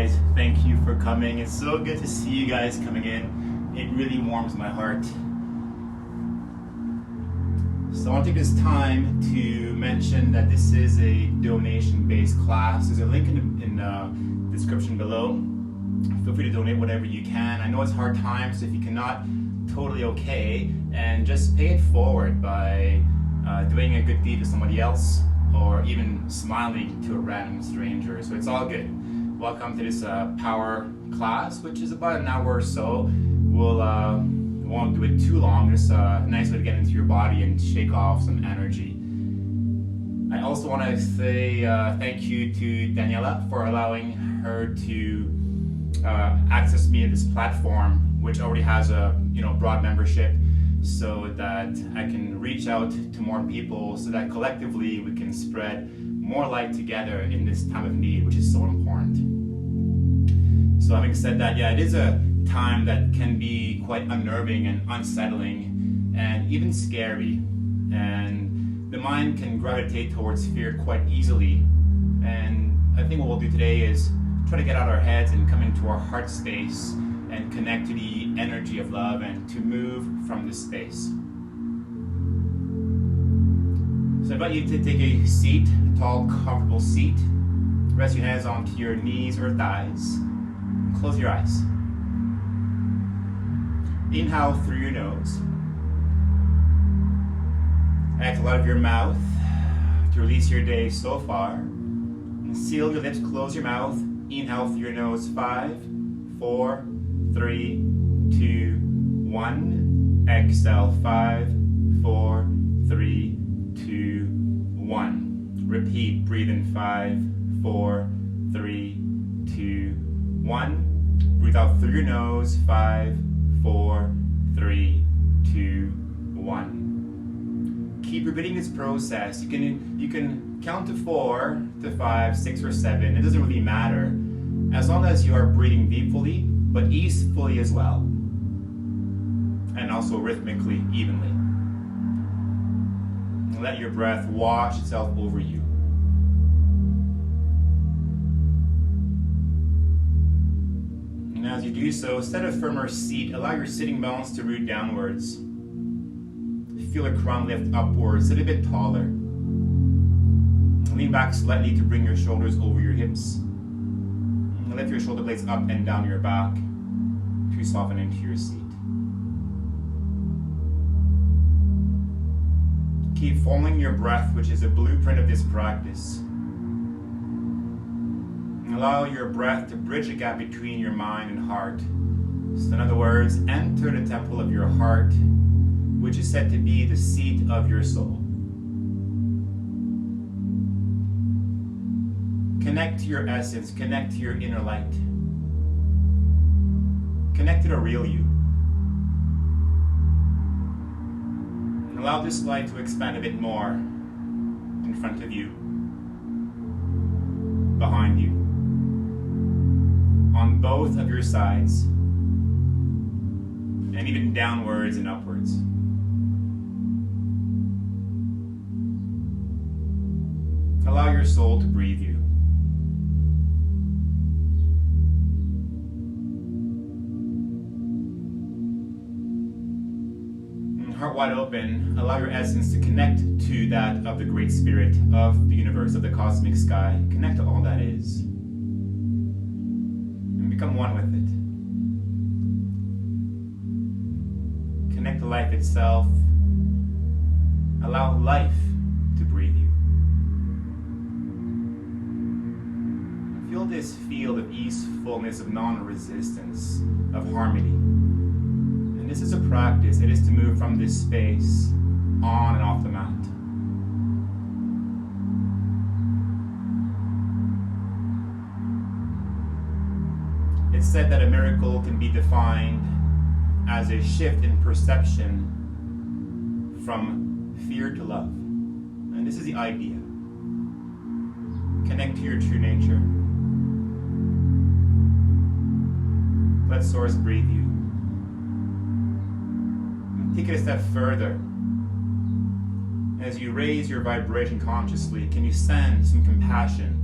guys. Thank you for coming. It's so good to see you guys coming in. It really warms my heart. So I want to take this time to mention that this is a donation-based class. There's a link in the description below. Feel free to donate whatever you can. I know it's hard times, so if you cannot, totally okay. And just pay it forward by doing a good deed to somebody else, or even smiling to a random stranger. So it's all good. Welcome to this power class, which is about an hour or so. We won't do it too long. Just a nice way to get into your body and shake off some energy. I also want to say thank you to Daniela for allowing her to access me in this platform, which already has a broad membership, so that I can reach out to more people, so that collectively we can spread more light together in this time of need, which is so important. So having said that, yeah, it is a time that can be quite unnerving and unsettling and even scary, and the mind can gravitate towards fear quite easily. And I think what we'll do today is try to get out our heads and come into our heart space and connect to the energy of love and to move from this space. So I invite you to take a seat, a tall, comfortable seat. Rest your hands onto your knees or thighs. Close your eyes. Inhale through your nose. Exhale out of your mouth to release your day so far. And seal your lips, close your mouth. Inhale through your nose. 5, 4, 3, 2, 1. Exhale. 5, 4, 3, 2, 1. Repeat. Breathe in. 5, 4, 3, 2, 1. Breathe out through your nose. 5, 4, 3, 2, 1. Keep repeating this process. You can count to 4, to 5, 6, or 7. It doesn't really matter, as long as you are breathing deeply, but easefully as well, and also rhythmically, evenly. And let your breath wash itself over you. And as you do so, set a firmer seat. Allow your sitting bones to root downwards. Feel the crown lift upwards. Sit a bit taller. Lean back slightly to bring your shoulders over your hips. And lift your shoulder blades up and down your back to soften into your seat. Keep following your breath, which is a blueprint of this practice. Allow your breath to bridge the gap between your mind and heart. So in other words, enter the temple of your heart, which is said to be the seat of your soul. Connect to your essence, connect to your inner light. Connect to the real you. And allow this light to expand a bit more in front of you, behind you, on both of your sides, and even downwards and upwards. Allow your soul to breathe you. And heart wide open, allow your essence to connect to that of the Great Spirit, of the universe, of the cosmic sky. Connect to all that is. Become one with it. Connect to life itself. Allow life to breathe you. Feel this field of easefulness, of non-resistance, of harmony. And this is a practice. It is to move from this space on and off the mat. It's said that a miracle can be defined as a shift in perception from fear to love. And this is the idea. Connect to your true nature. Let Source breathe you. And take it a step further. As you raise your vibration consciously, can you send some compassion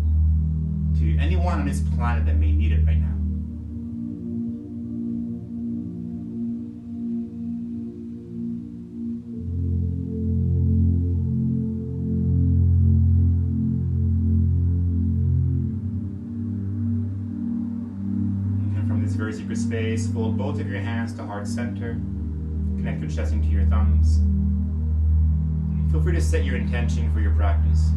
to anyone on this planet that may need it right now. And from this very secret space, fold both of your hands to heart center. Connect your chest into your thumbs. Feel free to set your intention for your practice.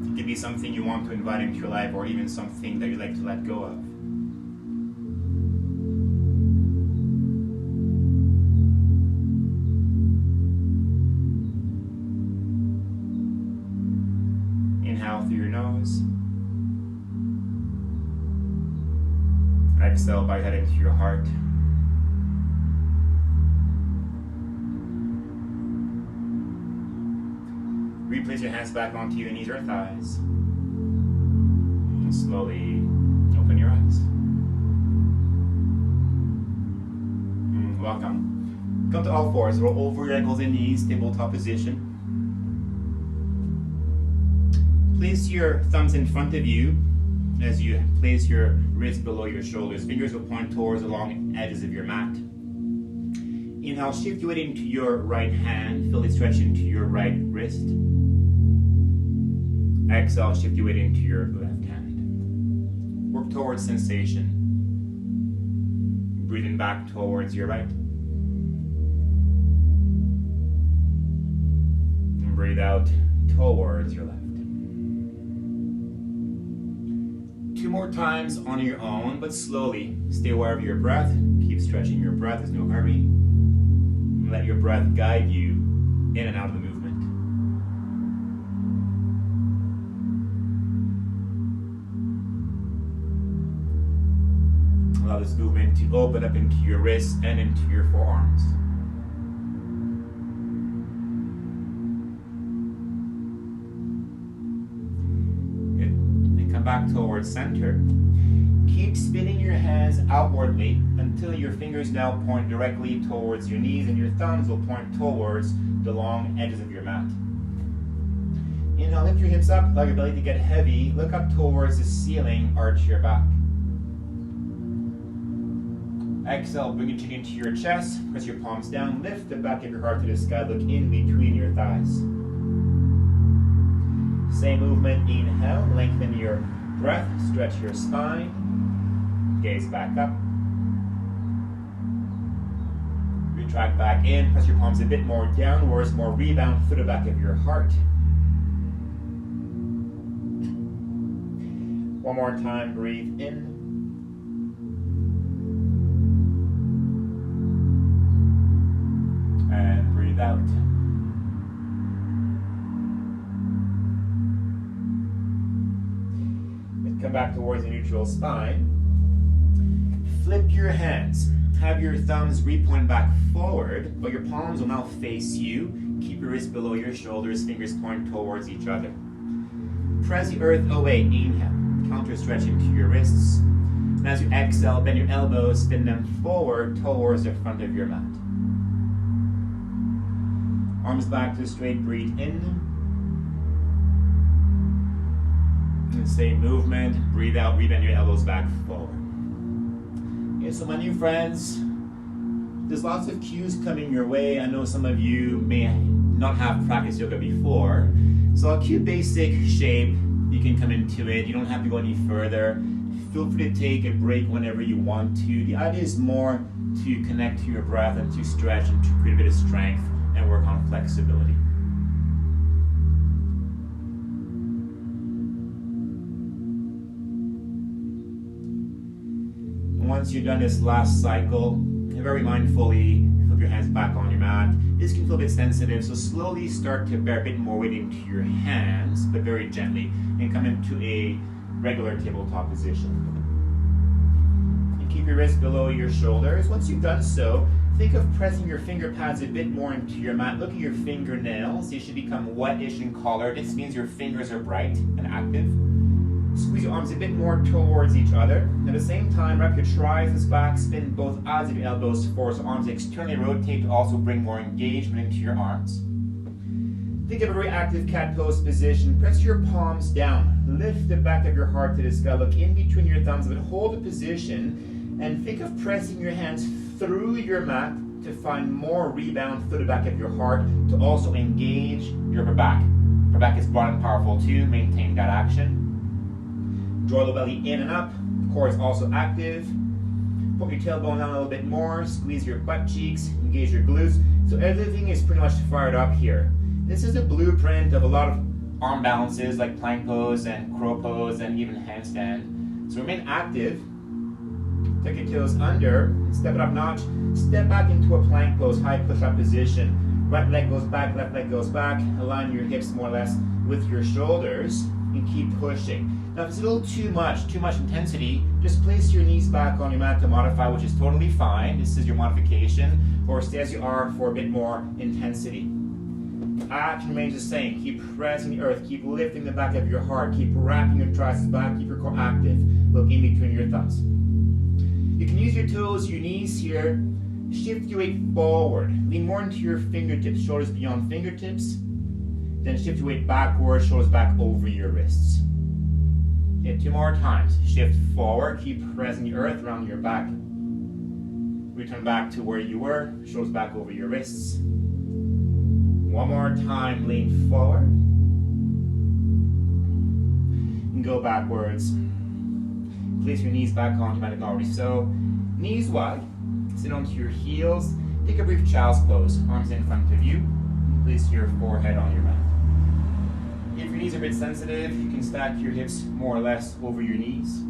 It could be something you want to invite into your life, or even something that you'd like to let go of. Inhale through your nose. Exhale by head into your heart. Replace your hands back onto your knees or thighs. And slowly open your eyes. Welcome. Come to all fours. Roll over your ankles and knees, tabletop position. Place your thumbs in front of you as you place your wrists below your shoulders. Fingers will point towards the long edges of your mat. Inhale, shift your weight into your right hand. Feel the stretch into your right wrist. Exhale, shift your weight into your left hand. Work towards sensation. Breathing back towards your right. And breathe out towards your left. 2 more times on your own, but slowly. Stay aware of your breath. Keep stretching your breath. There's no hurry. And let your breath guide you in and out of the movement. Allow this movement to open up into your wrists and into your forearms. Good. And come back towards center. Keep spinning your hands outwardly until your fingers now point directly towards your knees and your thumbs will point towards the long edges of your mat. Inhale, lift your hips up, allow your belly to get heavy. Look up towards the ceiling, arch your back. Exhale, bring your chin into your chest, press your palms down, lift the back of your heart to the sky, look in between your thighs. Same movement, inhale, lengthen your breath, stretch your spine, gaze back up. Retract back in, press your palms a bit more downwards, more rebound through the back of your heart. One more time, breathe in. And breathe out. And come back towards the neutral spine. Flip your hands. Have your thumbs repoint back forward, but your palms will now face you. Keep your wrists below your shoulders, fingers point towards each other. Press the earth away. Inhale. Counter stretch into your wrists. And as you exhale, bend your elbows, spin them forward towards the front of your mat. Arms back to straight, breathe in. And same movement, breathe out, rebend your elbows back forward. Okay, so my new friends, there's lots of cues coming your way. I know some of you may not have practiced yoga before. So I'll cue basic shape. You can come into it. You don't have to go any further. Feel free to take a break whenever you want to. The idea is more to connect to your breath and to stretch and to create a bit of strength and work on flexibility. Once you've done this last cycle, very mindfully flip your hands back on your mat. This can feel a bit sensitive, so slowly start to bear a bit more weight into your hands, but very gently, and come into a regular tabletop position. And keep your wrists below your shoulders. Once you've done so, think of pressing your finger pads a bit more into your mat. Look at your fingernails. They should become wetish and colored. This means your fingers are bright and active. Squeeze your arms a bit more towards each other. At the same time, wrap your triceps back, spin both eyes of your elbows forward, so arms externally rotate to also bring more engagement into your arms. Think of a very active cat pose position. Press your palms down. Lift the back of your heart to the sky. Look in between your thumbs, but hold the position. And think of pressing your hands through your mat to find more rebound through the back of your heart to also engage your upper back. Upper back is broad and powerful too. Maintain that action. Draw the belly in and up. Core is also active. Put your tailbone down a little bit more. Squeeze your butt cheeks. Engage your glutes. So everything is pretty much fired up here. This is a blueprint of a lot of arm balances like plank pose and crow pose and even handstand. So remain active. Tuck your toes under, step it up notch, step back into a plank pose, high push-up position. Right leg goes back, left leg goes back. Align your hips more or less with your shoulders and keep pushing. Now if it's a little too much intensity, just place your knees back on your mat to modify, which is totally fine. This is your modification, or stay as you are for a bit more intensity. Action remains the same. Keep pressing the earth, keep lifting the back of your heart, keep wrapping your triceps back, keep your core active. Look in between your thumbs. You can use your toes, your knees here. Shift your weight forward. Lean more into your fingertips, shoulders beyond fingertips. Then shift your weight backward, shoulders back over your wrists. Okay, 2 more times. Shift forward, keep pressing the earth around your back. Return back to where you were, shoulders back over your wrists. 1 more time, lean forward. And go backwards. Place your knees back onto mat already. So, knees wide, sit onto your heels. Take a brief child's pose, arms in front of you. Place your forehead on your mat. If your knees are a bit sensitive, you can stack your hips more or less over your knees.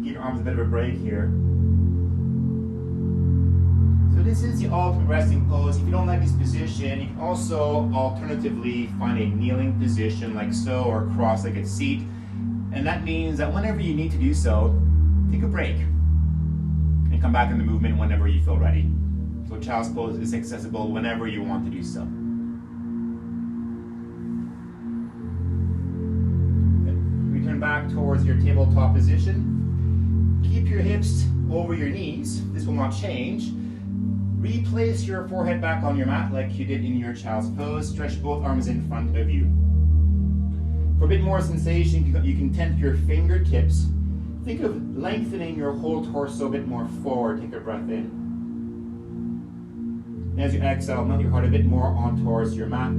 Give your arms a bit of a break here. So this is the ultimate resting pose. If you don't like this position, you can also alternatively find a kneeling position like so, or a cross-legged seat. And that means that whenever you need to do so, take a break and come back in the movement whenever you feel ready. So child's pose is accessible whenever you want to do so. Return back towards your tabletop position. Keep your hips over your knees. This will not change. Replace your forehead back on your mat like you did in your child's pose. Stretch both arms in front of you. For a bit more sensation, you can tent your fingertips. Think of lengthening your whole torso a bit more forward. Take a breath in. And as you exhale, melt your heart a bit more on towards your mat.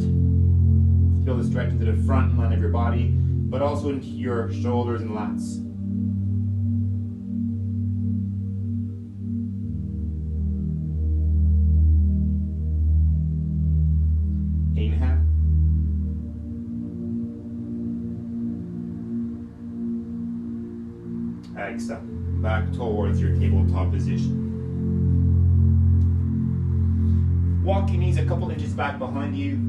Feel the stretch into the front line of your body, but also into your shoulders and lats. Inhale. Exhale. Back towards your tabletop position. Walk your knees a couple inches back behind you.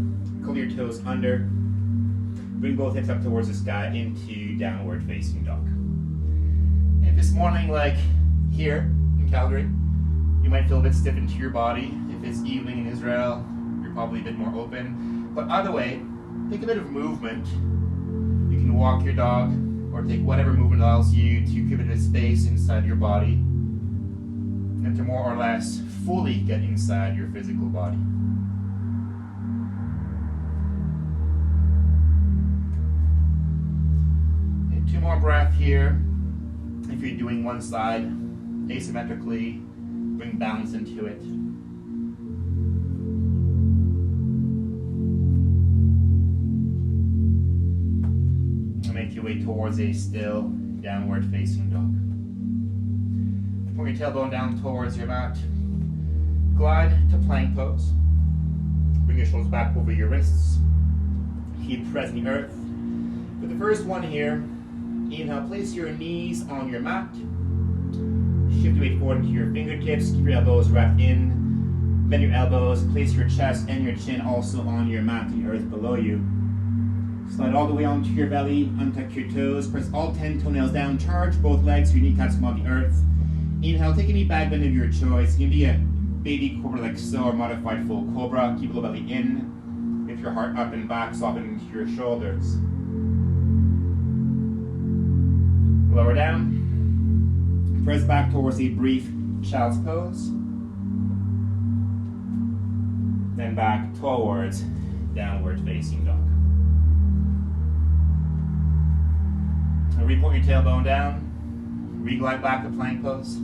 Curl your toes under. Bring both hips up towards the sky into downward facing dog. If it's morning like here in Calgary, you might feel a bit stiff into your body. If it's evening in Israel, you're probably a bit more open. But either way, take a bit of movement. You can walk your dog, or take whatever movement allows you to give it a space inside your body and to more or less fully get inside your physical body. And 2 more breaths here. If you're doing one side asymmetrically, bring balance into it. Make your way towards a still downward facing dog. Pull your tailbone down towards your mat. Glide to plank pose. Bring your shoulders back over your wrists. Keep pressing the earth. For the first one here, inhale, place your knees on your mat. Shift your weight forward into your fingertips. Keep your elbows wrapped in. Bend your elbows. Place your chest and your chin also on your mat and the earth below you. Slide all the way onto your belly, untuck your toes, press all 10 toenails down, charge both legs so your kneecaps come on the earth. Inhale, take any back bend of your choice. It can be a baby cobra like so, or modified full cobra. Keep the belly in, lift your heart up and back, soften into your shoulders. Lower down, press back towards a brief child's pose. Then back towards downward facing dog. Now re-point your tailbone down, re-glide back to plank pose.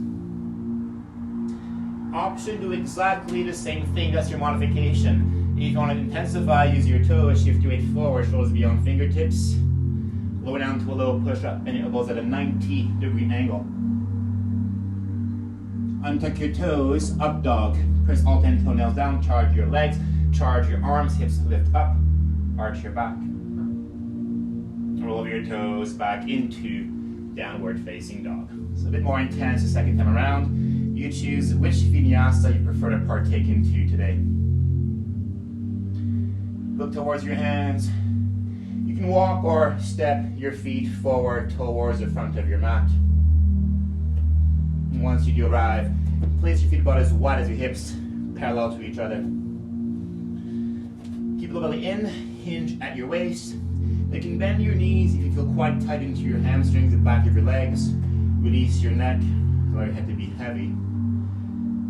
Option, do exactly the same thing, that's your modification. If you want to intensify, use your toes, shift your weight forward, shoulders beyond fingertips. Lower down to a low push-up, bend your elbows at a 90-degree angle. Untuck your toes, up dog. Press all 10 toenails down, charge your legs, charge your arms, hips lift up, arch your back. Roll over your toes back into downward facing dog. So a bit more intense the second time around. You choose which vinyasa you prefer to partake into today. Look towards your hands. You can walk or step your feet forward towards the front of your mat. And once you do arrive, place your feet about as wide as your hips, parallel to each other. Keep the low belly in, hinge at your waist. You can bend your knees if you feel quite tight into your hamstrings, the back of your legs. Release your neck, allow your head to be heavy.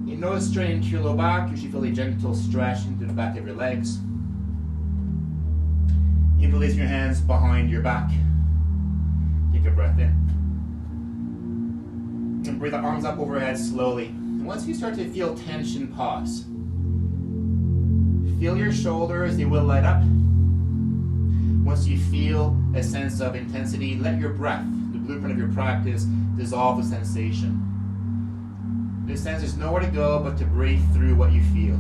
You nose straight into your low back, you should feel a gentle stretch into the back of your legs. Interlace your hands behind your back. Take a breath in. And breathe the arms up overhead slowly. And once you start to feel tension, pause. Feel your shoulders, they will light up. Once you feel a sense of intensity, let your breath, the blueprint of your practice, dissolve the sensation. This sense there's nowhere to go but to breathe through what you feel,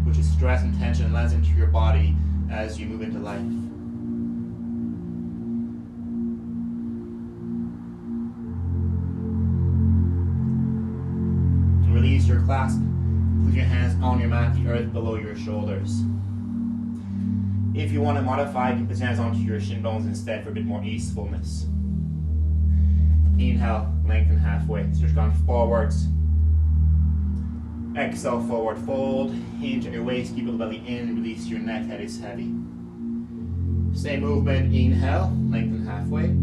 which is stress and tension lands into your body as you move into life. And release your clasp. Put your hands on your mat, the earth below your shoulders. If you want to modify, you can put your hands onto your shin bones instead for a bit more easefulness. Inhale, lengthen halfway. Stretch down forwards. Exhale, forward fold. Hinge at your waist, keep the belly in, release your neck, head is heavy. Same movement, inhale, lengthen halfway.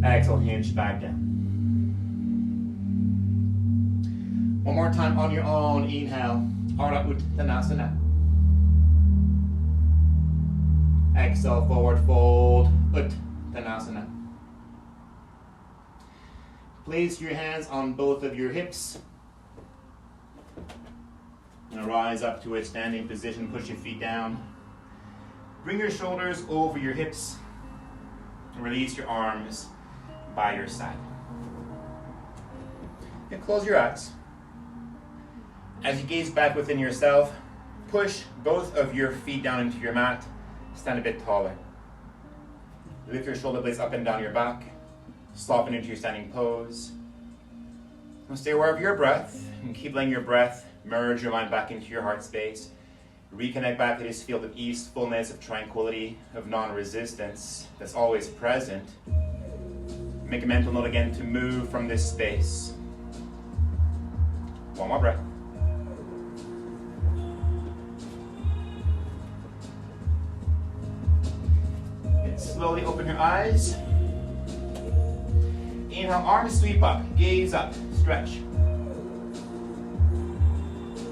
Exhale, hinge back down. One more time on your own, inhale, Ardha Uttanasana. Exhale, forward fold, Uttanasana. Place your hands on both of your hips. And rise up to a standing position, push your feet down. Bring your shoulders over your hips. And release your arms by your side. And close your eyes. As you gaze back within yourself, push both of your feet down into your mat. Stand a bit taller. Lift your shoulder blades up and down your back. Soften into your standing pose. Now stay aware of your breath and keep letting your breath merge your mind back into your heart space. Reconnect back to this field of easefulness, of tranquility, of non-resistance that's always present. Make a mental note again to move from this space. One more breath. And slowly open your eyes. Inhale, arms sweep up, gaze up, stretch.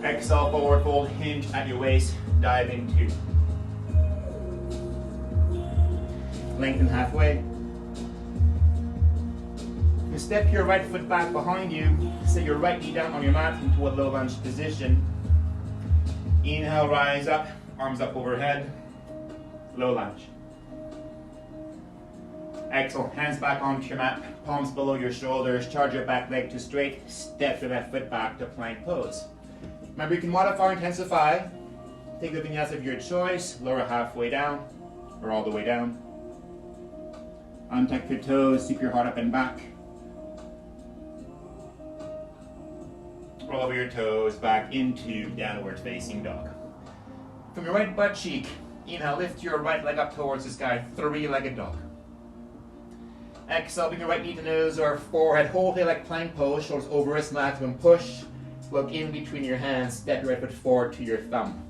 Exhale, forward fold, hinge at your waist, dive into. Lengthen halfway. You step your right foot back behind you, set your right knee down on your mat into a low lunge position. Inhale, rise up, arms up overhead, low lunge. Exhale, hands back onto your mat, palms below your shoulders, charge your back leg to straight, step your left foot back to plank pose. Remember, you can modify or intensify. Take the vinyasa of your choice, lower halfway down, or all the way down. Untuck your toes, sweep your heart up and back. Roll over your toes back into downward facing dog. From your right butt cheek, inhale, lift your right leg up towards the sky, three-legged dog. Exhale, bring your right knee to nose or forehead, hold it like plank pose, shoulders over wrist maximum push. Look in between your hands, step your right foot forward to your thumb.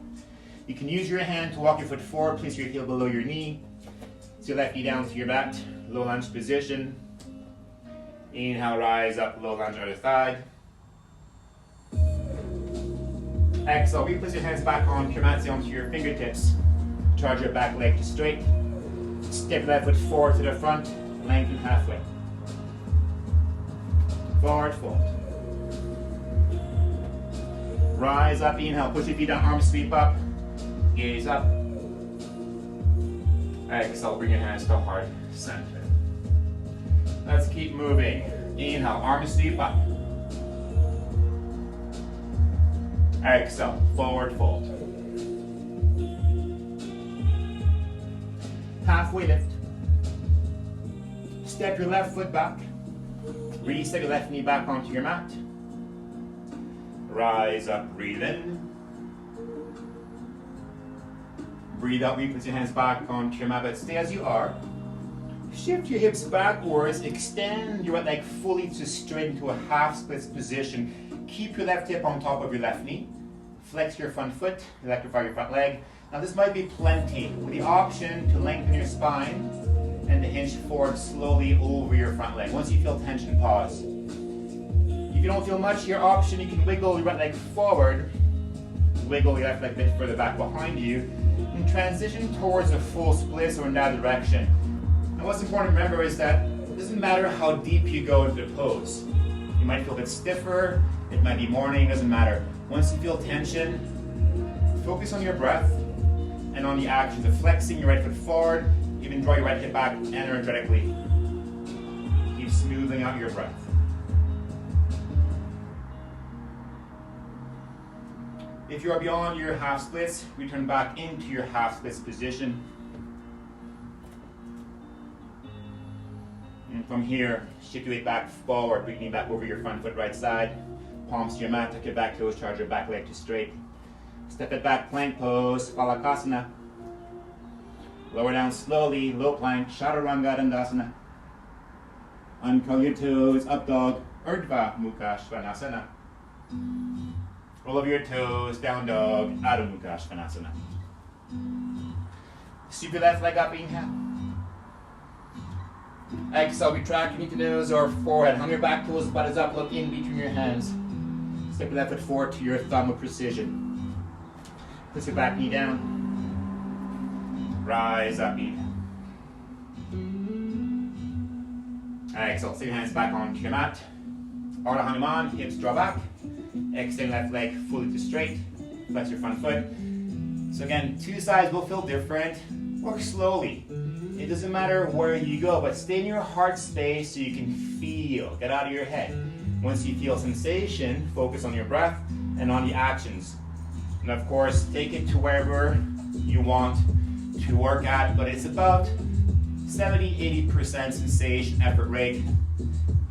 You can use your hand to walk your foot forward, place your heel below your knee. So your left knee down to your mat, low lunge position. Inhale, rise up, low lunge other side. Exhale, replace your hands back onto your mat, onto your fingertips. Charge your back leg to straight. Step your left foot forward to the front, lengthen halfway. Forward fold. Rise up, inhale, push your feet down, arms sweep up. Gaze up. Exhale, bring your hands to heart center. Let's keep moving. Inhale, arms sweep up. Exhale, forward fold. Halfway lift. Step your left foot back. Reset your left knee back onto your mat. Rise up, breathe in. Breathe out, replace your hands back onto your mat, but stay as you are. Shift your hips backwards, extend your right leg fully to straight into a half split position. Keep your left hip on top of your left knee. Flex your front foot, electrify your front leg. Now this might be plenty, with the option to lengthen your spine and to hinge forward slowly over your front leg. Once you feel tension, pause. If you don't feel much, your option, you can wiggle your right leg forward, wiggle your left leg a bit further back behind you, and transition towards a full split or in that direction. And what's important to remember is that it doesn't matter how deep you go into the pose. You might feel a bit stiffer, it might be morning, doesn't matter. Once you feel tension, focus on your breath and on the actions of flexing your right foot forward, even draw your right hip back energetically. Keep smoothing out your breath. If you are beyond your half splits, return back into your half splits position. And from here, shift your weight back forward, bring your knee back over your front foot right side. Palms to your mat, tuck your back toes, charge your back leg to straight. Step it back, plank pose, Balakasana. Lower down slowly, low plank, Chaturanga Dandasana. Uncurl your toes, up dog, Urdhva Mukha Svanasana. Roll over your toes, down dog, Adho Mukha Svanasana. Sweep your left leg up, inhale. Exhale, retract your knee to nose or forehead. Hung your back toes, butt is up, look in between your hands. Step your left foot forward to your thumb with precision. Place your back knee down. Rise up, inhale. Exhale, set your hands back onto your mat. Ardha Hanuman, hips draw back. Extend left leg fully to straight. Flex your front foot. So again, two sides will feel different. Work slowly. It doesn't matter where you go, but stay in your heart space so you can feel. Get out of your head. Once you feel sensation, focus on your breath and on the actions. And of course, take it to wherever you want to work at, but it's about 70-80% sensation effort rate.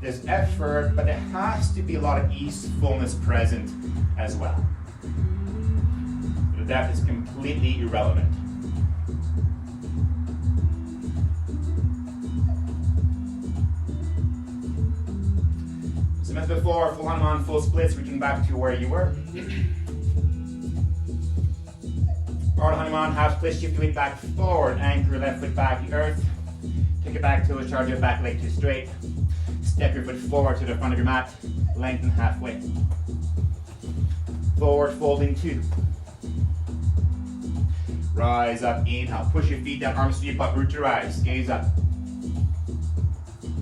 There's effort, but there has to be a lot of ease, fullness present as well. The depth is completely irrelevant. So as before, full Hanuman, full splits, return back to where you were. Ardha Hanuman, half split, shift your weight back forward, anchor your left foot back to the earth. Take your back toes, charge your back leg to straight. Step your foot forward to the front of your mat, lengthen halfway. Forward folding two. Rise up, inhale, push your feet down, arms sweep up, root to rise, gaze up.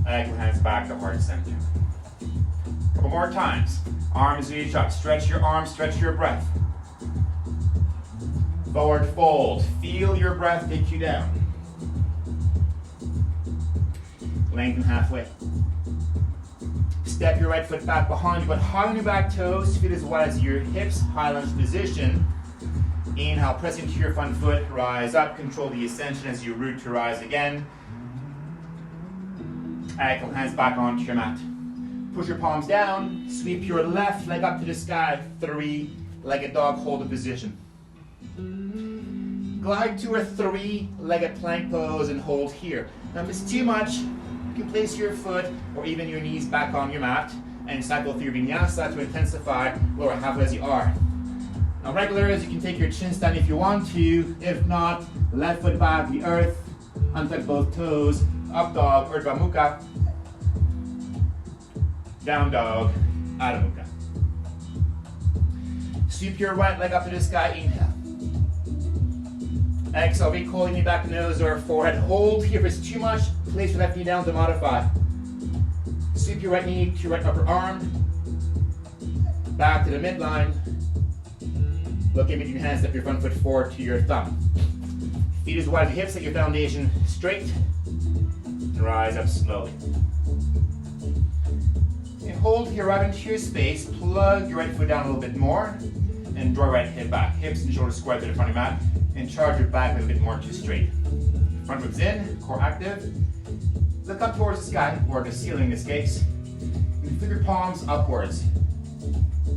Ankle hands back to heart center. Couple more times. Arms reach up, stretch your arms, stretch your breath. Forward fold, feel your breath take you down. Lengthen halfway. Step your right foot back behind you, but high on your back toes, feet as wide as your hips, high lunge position. Inhale, press into your front foot, rise up, control the ascension as you root to rise again. Ankle hands back onto your mat. Push your palms down, sweep your left leg up to the sky, three-legged dog, hold the position. Glide to a three-legged plank pose and hold here. Now if it's too much, you can place your foot or even your knees back on your mat and cycle through vinyasa to intensify lower half as you are. Now regulars, you can take your chin stand if you want to. If not, left foot back to the earth, untuck both toes, up dog, Urdhva Mukha, down dog, Adho Mukha. Sweep your right leg up to the sky, inhale. Exhale, recoil your knee back, nose or forehead. Hold here if it's too much. Place your left knee down to modify. Sweep your right knee to your right upper arm. Back to the midline. Look in between your hands, step your front foot forward to your thumb. Feet as wide as your hips, set your foundation straight. And rise up slowly. And hold here right into your space. Plug your right foot down a little bit more. And draw right hip back. Hips and shoulders square to the front of your mat. And charge your back a little bit more to straight. Front ribs in, core active. Look up towards the sky, or the ceiling in this case. And flip your palms upwards.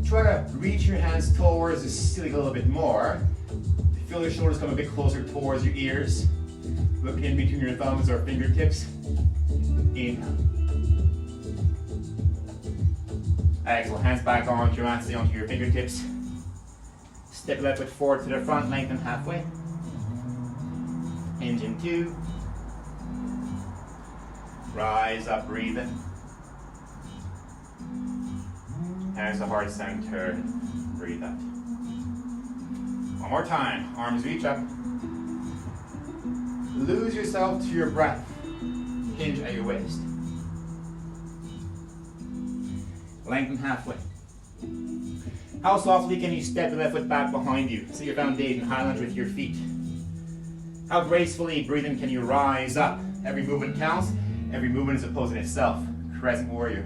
Try to reach your hands towards the ceiling a little bit more. Feel your shoulders come a bit closer towards your ears. Look in between your thumbs or fingertips. Inhale. Exhale, hands back onto your mat, stay onto your fingertips. Step left foot forward to the front, lengthen halfway. Hinge in 2. Rise up, breathe in. Hands to heart center, breathe out. One more time, arms reach up. Lose yourself to your breath. Hinge at your waist. Lengthen halfway. How softly can you step the left foot back behind you? Set your foundation, high lunge with your feet. How gracefully, breathing, can you rise up? Every movement counts. Every movement is a pose in itself. Crescent warrior.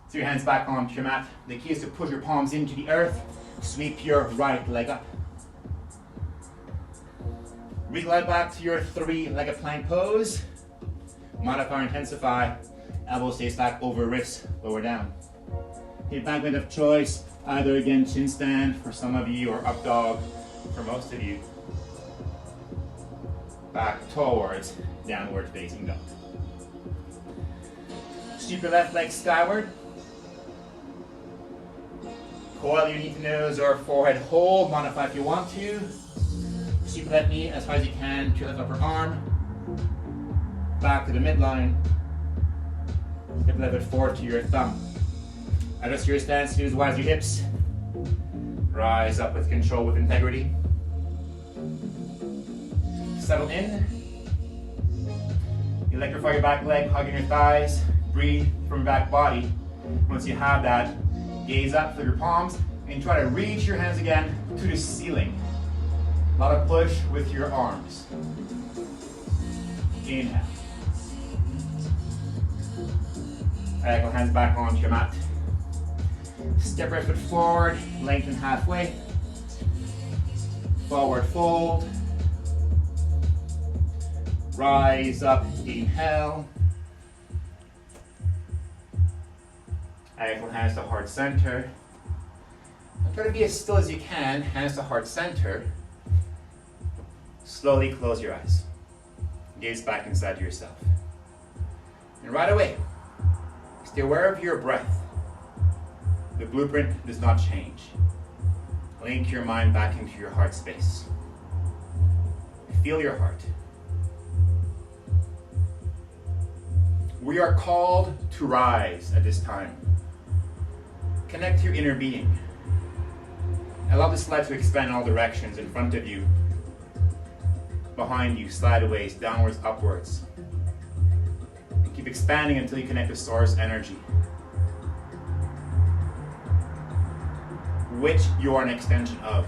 So your hands back onto your mat. The key is to push your palms into the earth. Sweep your right leg up. Reglide back to your 3-legged plank pose. Modify or intensify. Elbow stays back over wrist, lower down. Hip back bend of choice, either again chin stand for some of you or up dog for most of you. Back towards downward facing dog. Sweep your left leg skyward. Coil your knee to nose or forehead hold, modify if you want to. Sweep your left knee as high as you can to your left upper arm. Back to the midline. Step left foot forward to your thumb. Adjust your stance, as wide as your hips. Rise up with control, with integrity. Settle in. Electrify your back leg, hugging your thighs. Breathe from your back body. Once you have that, gaze up, flip your palms, and try to reach your hands again to the ceiling. A lot of push with your arms. Inhale. Exhale, hands back onto your mat. Step right foot forward, lengthen halfway. Forward fold. Rise up, inhale. Exhale, hands to heart center. Try to be as still as you can, hands to heart center. Slowly close your eyes. Gaze back inside yourself. And right away, stay aware of your breath. The blueprint does not change. Link your mind back into your heart space. Feel your heart. We are called to rise at this time. Connect to your inner being. Allow the slide to expand in all directions, in front of you, behind you, slideaways, downwards, upwards. And keep expanding until you connect to source energy, which you are an extension of.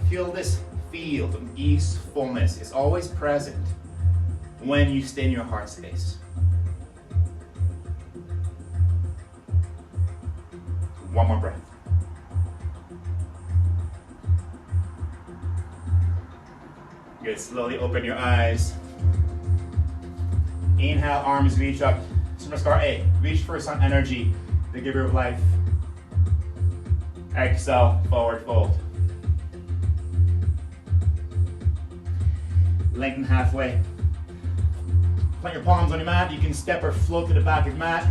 Feel this field of ease, fullness is always present when you stay in your heart space. One more breath. Good, slowly open your eyes. Inhale, arms reach up. Superstar A, reach for sun energy, the giver of life. Exhale, forward fold. Lengthen halfway. Plant your palms on your mat. You can step or float to the back of your mat.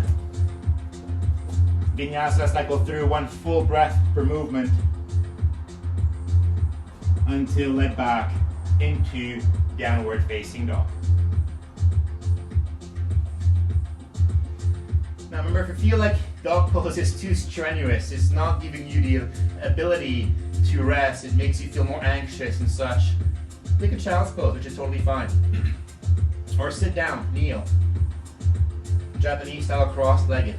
Vinyasa cycle through, one full breath per movement until led back into downward facing dog. Now remember, if you feel like dog pose is too strenuous, it's not giving you the ability to rest, it makes you feel more anxious and such, pick a child's pose, which is totally fine. Or sit down, kneel. Japanese style cross-legged.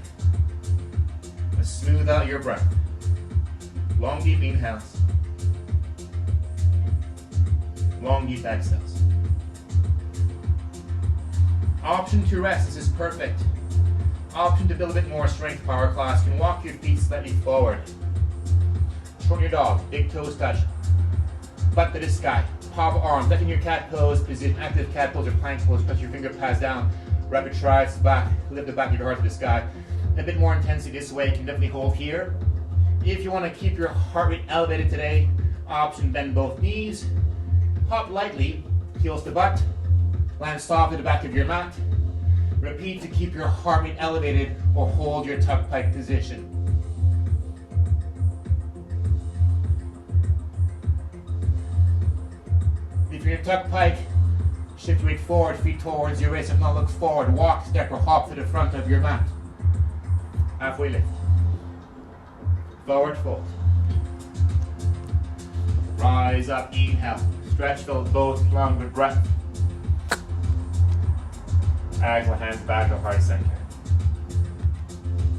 Smooth out your breath. Long deep inhales. Long deep exhales. Option to rest, this is perfect. Option to build a bit more strength power class. You can walk your feet slightly forward. Shorten your dog, big toes touch. Butt to the sky. Pop arms, like in your cat pose, position, active cat pose or plank pose, press your finger pads down, wrap your triceps back, lift the back of your heart to the sky. A bit more intensity this way, you can definitely hold here. If you want to keep your heart rate elevated today, option bend both knees, hop lightly, heels to butt, land soft at the back of your mat. Repeat to keep your heart rate elevated or hold your tuck pike position. If you're in tuck pike, shift your weight forward, feet towards your wrist. If not, look forward, walk, step, or hop to the front of your mat. Halfway lift. Forward fold. Rise up, inhale. Stretch, fill both lungs with breath. Exhale, hands back to heart center.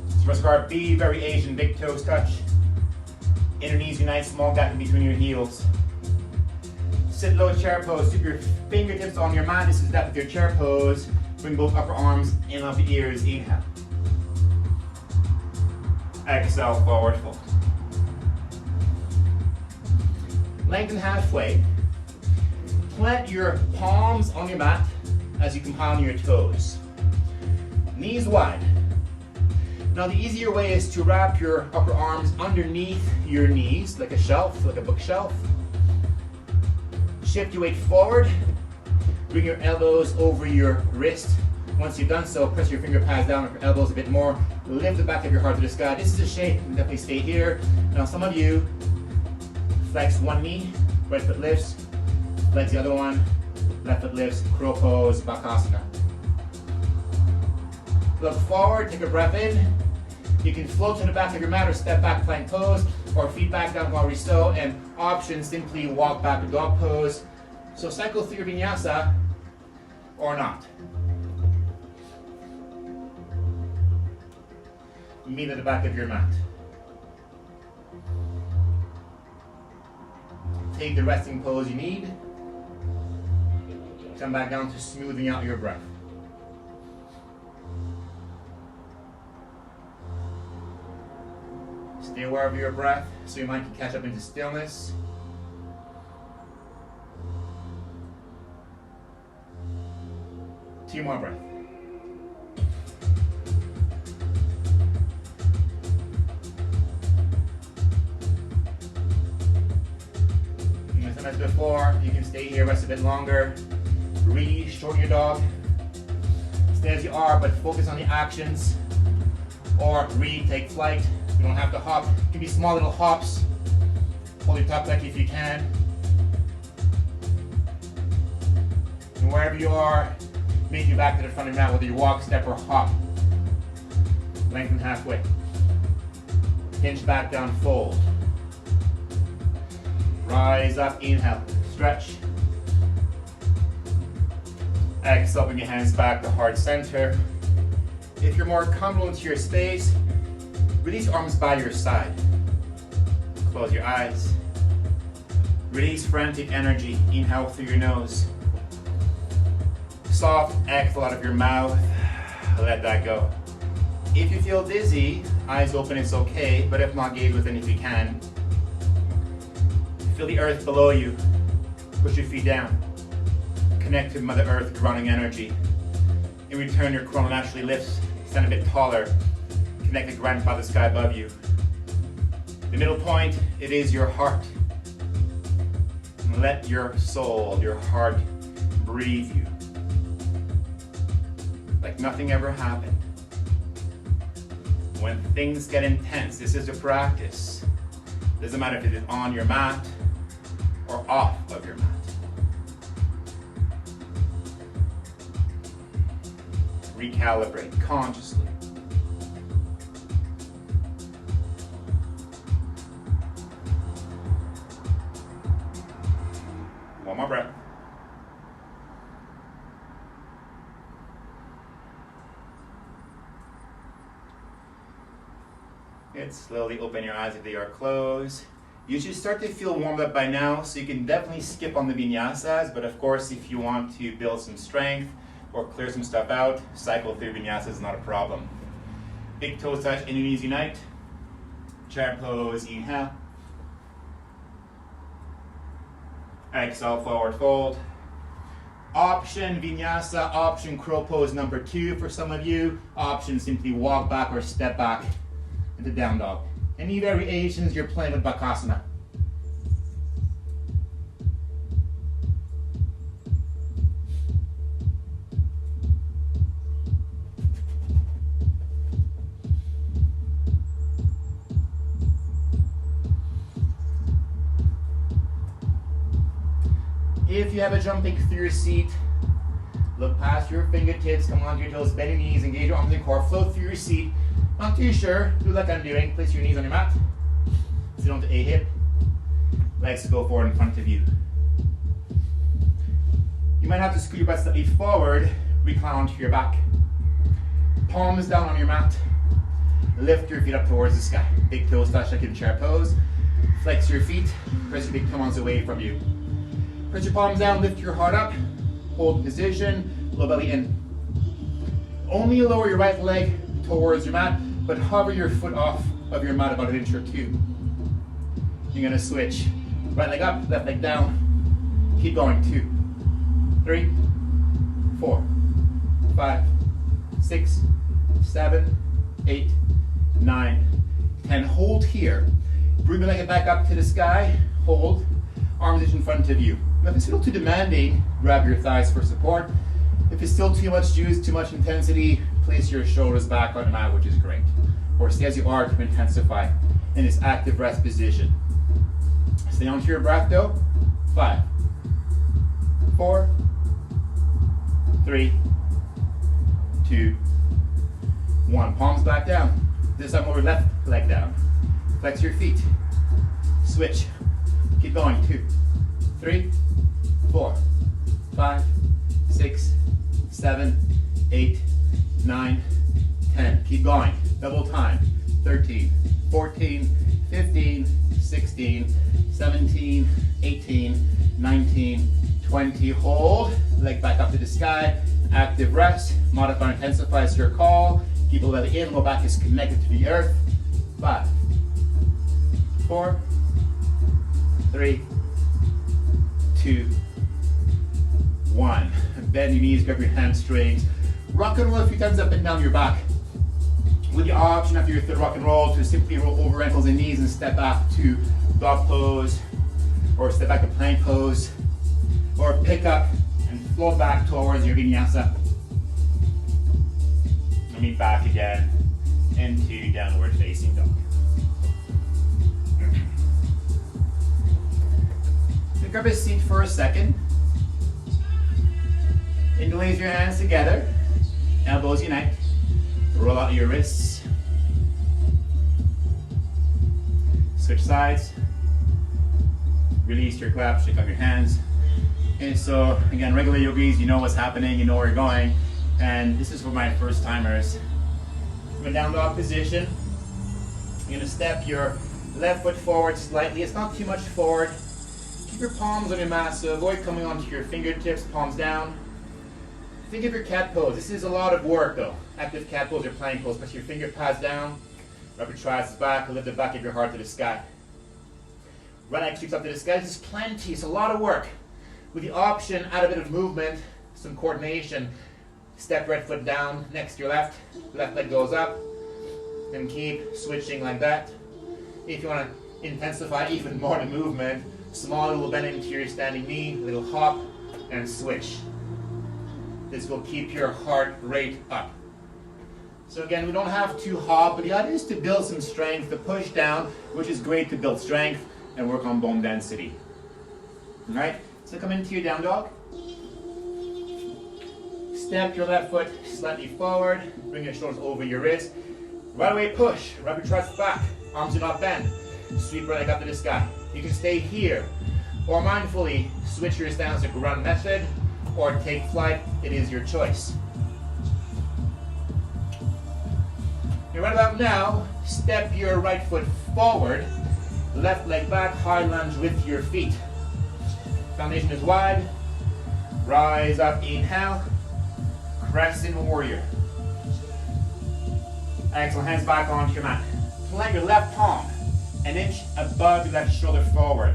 So let's start B, very Asian, big toes touch. Inner knees unite, small gap in between your heels. Sit low chair pose, keep your fingertips on your mat. This is depth of your chair pose. Bring both upper arms in off the ears, inhale. Exhale, forward fold. Lengthen halfway. Plant your palms on your mat as you compound your toes. Knees wide. Now the easier way is to wrap your upper arms underneath your knees, like a shelf, like a bookshelf. Shift your weight forward. Bring your elbows over your wrist. Once you've done so, press your finger pads down with your elbows a bit more. Lift the back of your heart to the sky. This is a shape. You can definitely stay here. Now some of you flex one knee, right foot lifts, flex the other one, left foot lifts, crow pose, Bakasana. Look forward, take a breath in. You can float to the back of your mat or step back plank pose, or feet back down while risto, and option simply walk back to dog pose. So cycle through your vinyasa or not. Meet at the back of your mat. Take the resting pose you need. Come back down to smoothing out your breath. Stay aware of your breath so your mind can catch up into stillness. Two more breaths. As before, you can stay here, rest a bit longer. Really shorten your dog. Stay as you are, but focus on the actions. Or really take flight. You don't have to hop. It can be small little hops. Hold your top back if you can. And wherever you are, make your back to the front of your mat, whether you walk, step, or hop. Lengthen halfway. Hinge back down, fold. Rise up, inhale, stretch. Exhale, bring your hands back to heart center. If you're more comfortable into your space, release arms by your side. Close your eyes. Release frantic energy. Inhale through your nose. Soft exhale out of your mouth. Let that go. If you feel dizzy, eyes open, it's okay, but if not, gaze within if you can. Feel the earth below you. Push your feet down. Connect to Mother Earth, grounding energy. In return, your corona naturally lifts. Stand a bit taller. Connect to grandfather sky above you. The middle point, it is your heart. And let your soul, your heart, breathe you. Like nothing ever happened. When things get intense, this is a practice. Doesn't matter if it is on your mat or off of your mat. Recalibrate consciously. Good. Slowly open your eyes if they are closed. You should start to feel warmed up by now, so you can definitely skip on the vinyasas, but of course, if you want to build some strength or clear some stuff out, cycle through vinyasas is not a problem. Big toes touch, inner knees unite. Chair pose, inhale. Exhale, forward fold. Option vinyasa, option crow pose number 2 for some of you. Option simply walk back or step back into down dog. Any variations you're playing with Bakasana. If you have a jumping through your seat, look past your fingertips, come onto your toes, bend your knees, engage your arms and core, flow through your seat. Not too sure, do like I'm doing. Place your knees on your mat. Sit onto a hip. Legs go forward in front of you. You might have to scoot your butt slightly forward, recline onto your back. Palms down on your mat. Lift your feet up towards the sky. Big toes touch like in chair pose. Flex your feet, press your big toes away from you. Press your palms down, lift your heart up. Hold position, low belly in. Only lower your right leg towards your mat, but hover your foot off of your mat about 1 inch or 2. You're gonna switch. Right leg up, left leg down. Keep going. 2, 3, 4, 5, 6, 7, 8, 9, 10. Hold here. Bring the leg back up to the sky. Hold. Arms in front of you. Now, if it's still too demanding, grab your thighs for support. If it's still too much juice, too much intensity, place your shoulders back on the mat, which is great. Or stay as you are to intensify in this active rest position. Stay onto your breath though. 5, 4, 3, 2, 1. Palms back down. This time over left leg down. Flex your feet. Switch. Keep going. 2, 3, 4, 5, 6, 7, 8, 9, 10. Keep going. Double time. 13, 14, 15, 16, 17, 18, 19, 20. Hold. Leg back up to the sky. Active rest. Modify and intensify is your call. Keep the belly in. Low back is connected to the earth. 5, 4, 3, 2, 1. Bend your knees, grab your hamstrings. Rock and roll a few times up and down your back. With the option after your third rock and roll to simply roll over ankles and knees and step back to dog pose, or step back to plank pose, or pick up and float back towards your vinyasa. And meet back again into downward facing dog. So grab a seat for a second. Interlace your hands together. Elbows unite. Roll out your wrists. Switch sides. Release your clap, shake out your hands. And so, again, regular yogis, you know what's happening, you know where you're going. And this is for my first timers. From a down dog position, you're gonna step your left foot forward slightly. It's not too much forward. Keep your palms on your mat, so avoid coming onto your fingertips, palms down. Think of your cat pose. This is a lot of work though. Active cat pose or plank pose. Press your finger pads down. Wrap your triceps back. Lift the back of your heart to the sky. Right leg sweeps up to the sky. This is plenty. It's a lot of work. With the option, add a bit of movement, some coordination. Step right foot down next to your left. Left leg goes up. And keep switching like that. If you want to intensify even more the movement, small little bend into your standing knee, little hop, and switch. This will keep your heart rate up. So again, we don't have to hop, but the idea is to build some strength, to push down, which is great to build strength and work on bone density. All right, so come into your down dog. Step your left foot slightly forward, bring your shoulders over your wrist. Right away push, wrap your triceps back, arms do not bend. Sweep right leg up to the sky. You can stay here, or mindfully switch your stance to ground method, or take flight. It is your choice. And right about now, step your right foot forward, left leg back, high lunge with your feet. Foundation is wide. Rise up, inhale. Crescent warrior. Excellent, hands back onto your mat. Plant your left palm an inch above your left shoulder forward.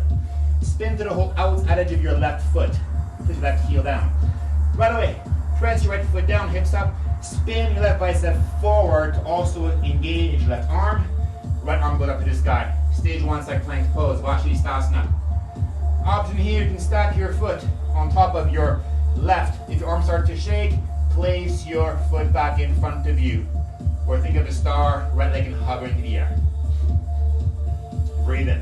Spin to the whole out edge of your left foot. Push your left heel down. Right away, press your right foot down, hips up. Spin your left bicep forward to also engage your left arm. Right arm goes up to the sky. Stage 1 side plank pose, Vashi Power. Option here, you can stack your foot on top of your left. If your arms start to shake, place your foot back in front of you. Or think of a star, right leg can hover into the air. Breathe in.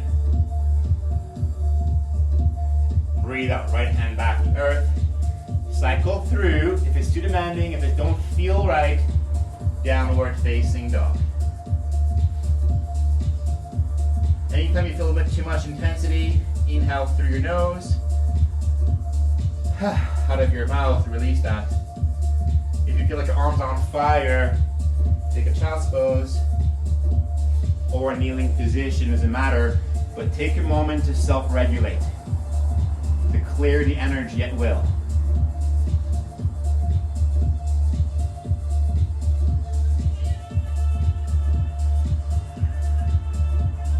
Breathe out, right hand back to earth. Cycle through. If it's too demanding, if it don't feel right, downward facing dog. Anytime you feel a bit too much intensity, inhale through your nose. Out of your mouth, release that. If you feel like your arms are on fire, take a child's pose or a kneeling position, doesn't matter, but take a moment to self-regulate, to clear the energy at will.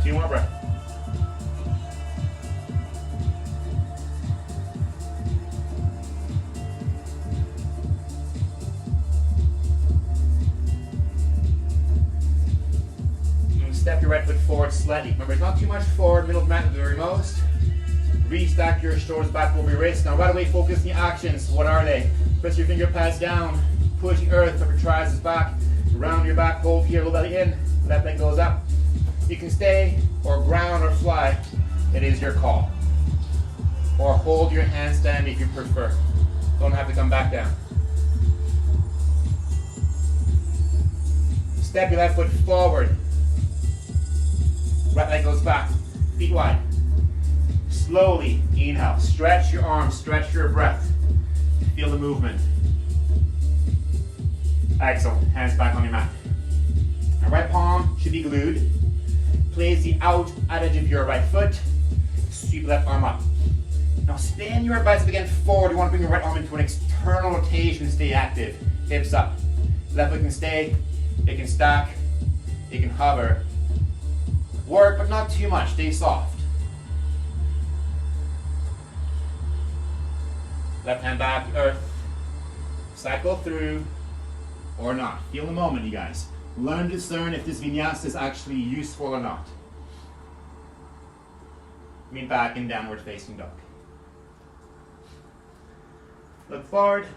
Two more breaths. Step your right foot forward slightly. Remember, it's not too much forward, middle of the mat at the very most. Restack your shoulders back over your wrists. Now right away, focus on the actions. What are they? Press your finger pads down, push the earth, up your triceps back, round your back, hold here, low belly in, left leg goes up. You can stay, or ground, or fly. It is your call. Or hold your handstand if you prefer. Don't have to come back down. Step your left foot forward. Right leg goes back, feet wide. Slowly, inhale. Stretch your arms, stretch your breath. Feel the movement. Excellent. Hands back on your mat. Our right palm should be glued. Place the out edge of your right foot. Sweep left arm up. Now spin your bicep again forward. You want to bring your right arm into an external rotation to stay active. Hips up. Left foot can stay. It can stack. It can hover. Work, but not too much. Stay soft. Left hand back, earth. Cycle through or not. Feel the moment, you guys. Learn to discern if this vinyasa is actually useful or not. Meet back in downward facing dog. Look forward.